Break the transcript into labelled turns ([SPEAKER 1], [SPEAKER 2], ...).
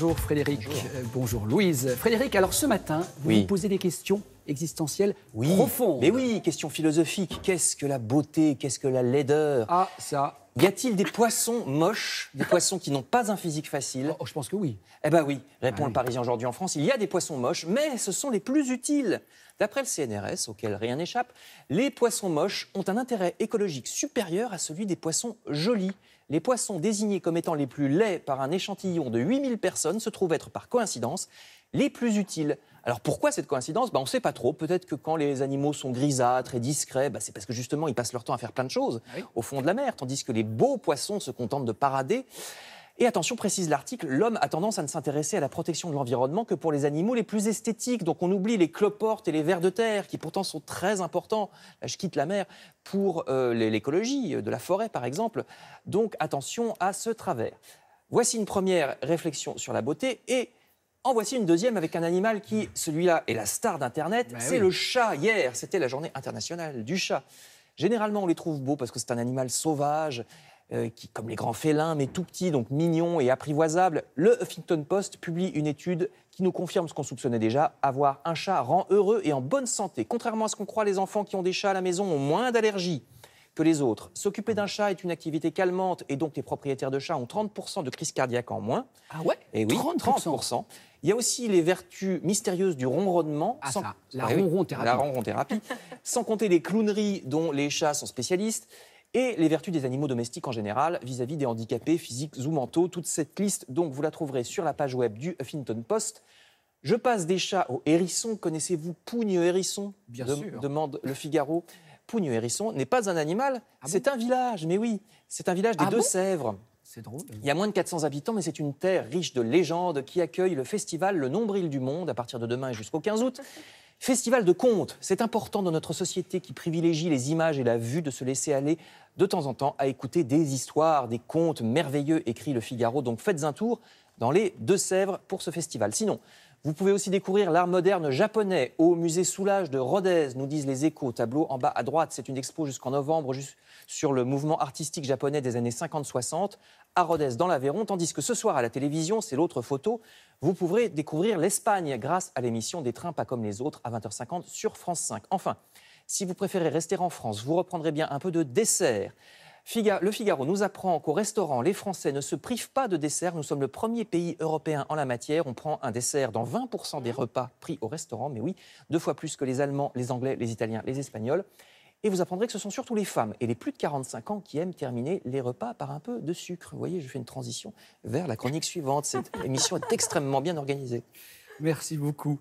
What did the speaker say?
[SPEAKER 1] Bonjour Frédéric.
[SPEAKER 2] Bonjour.
[SPEAKER 1] Bonjour Louise. Frédéric, alors ce matin, vous vous posez des questions existentielles profondes.
[SPEAKER 2] Mais oui, question philosophique. Qu'est-ce que la beauté? Qu'est-ce que la laideur?
[SPEAKER 1] Ah, ça.
[SPEAKER 2] Y a-t-il des poissons moches, des poissons qui n'ont pas un physique facile?
[SPEAKER 1] Oh, je pense que oui.
[SPEAKER 2] Eh ben oui, répond
[SPEAKER 1] Ah oui.
[SPEAKER 2] le Parisien aujourd'hui en France. Il y a des poissons moches, mais ce sont les plus utiles. D'après le CNRS, auquel rien n'échappe, les poissons moches ont un intérêt écologique supérieur à celui des poissons jolis. Les poissons désignés comme étant les plus laids par un échantillon de 8000 personnes se trouvent être, par coïncidence, les plus utiles. Alors pourquoi cette coïncidence? On ne sait pas trop. Peut-être que quand les animaux sont grisâtres et discrets, c'est parce que justement ils passent leur temps à faire plein de choses au fond de la mer, tandis que les beaux poissons se contentent de parader. Et attention, précise l'article, l'homme a tendance à ne s'intéresser à la protection de l'environnement que pour les animaux les plus esthétiques. Donc on oublie les cloportes et les vers de terre, qui pourtant sont très importants, là je quitte la mer, pour l'écologie de la forêt par exemple. Donc attention à ce travers. Voici une première réflexion sur la beauté et en voici une deuxième avec un animal qui, celui-là, est la star d'Internet. C'est le chat. Hier, c'était la journée internationale du chat. Généralement, on les trouve beaux parce que c'est un animal sauvage, qui, comme les grands félins, mais tout petit, donc mignon et apprivoisable. Le Huffington Post publie une étude qui nous confirme ce qu'on soupçonnait déjà. Avoir un chat rend heureux et en bonne santé. Contrairement à ce qu'on croit, les enfants qui ont des chats à la maison ont moins d'allergies que les autres. S'occuper d'un chat est une activité calmante et donc les propriétaires de chats ont 30% de crise cardiaque en moins.
[SPEAKER 1] Ah ouais?
[SPEAKER 2] Et oui,
[SPEAKER 1] 30%.
[SPEAKER 2] 30%. Il y a aussi les vertus mystérieuses du ronronnement.
[SPEAKER 1] Ah ça, la
[SPEAKER 2] oui,
[SPEAKER 1] ronron-thérapie.
[SPEAKER 2] La ronron-thérapie. Sans compter les clowneries dont les chats sont spécialistes. Et les vertus des animaux domestiques en général, vis-à-vis des handicapés physiques ou mentaux. Toute cette liste, donc, vous la trouverez sur la page web du Huffington Post. Je passe des chats aux hérissons. Connaissez-vous Pougne-Hérisson?
[SPEAKER 1] Bien sûr.
[SPEAKER 2] Demande le Figaro. Pougne-Hérisson n'est pas un animal, c'est un village, mais oui, c'est un village des Deux-Sèvres.
[SPEAKER 1] C'est drôle.
[SPEAKER 2] Il y a moins de 400 habitants, mais c'est une terre riche de légendes qui accueille le festival Le Nombril du Monde à partir de demain et jusqu'au 15 août. Festival de contes, c'est important dans notre société qui privilégie les images et la vue de se laisser aller de temps en temps à écouter des histoires, des contes merveilleux, écrit le Figaro. Donc faites un tour dans les Deux-Sèvres pour ce festival. Sinon, vous pouvez aussi découvrir l'art moderne japonais au musée Soulage de Rodez, nous disent les Échos. Tableau en bas à droite, c'est une expo jusqu'en novembre sur le mouvement artistique japonais des années 50-60 à Rodez dans l'Aveyron. Tandis que ce soir à la télévision, c'est l'autre photo, vous pourrez découvrir l'Espagne grâce à l'émission Des trains pas comme les autres à 20h50 sur France 5. Enfin, si vous préférez rester en France, vous reprendrez bien un peu de dessert. Le Figaro nous apprend qu'au restaurant, les Français ne se privent pas de dessert. Nous sommes le premier pays européen en la matière. On prend un dessert dans 20% des repas pris au restaurant. Mais oui, 2 fois plus que les Allemands, les Anglais, les Italiens, les Espagnols. Et vous apprendrez que ce sont surtout les femmes et les plus de 45 ans qui aiment terminer les repas par un peu de sucre. Vous voyez, je fais une transition vers la chronique suivante. Cette émission est extrêmement bien organisée.
[SPEAKER 1] Merci beaucoup.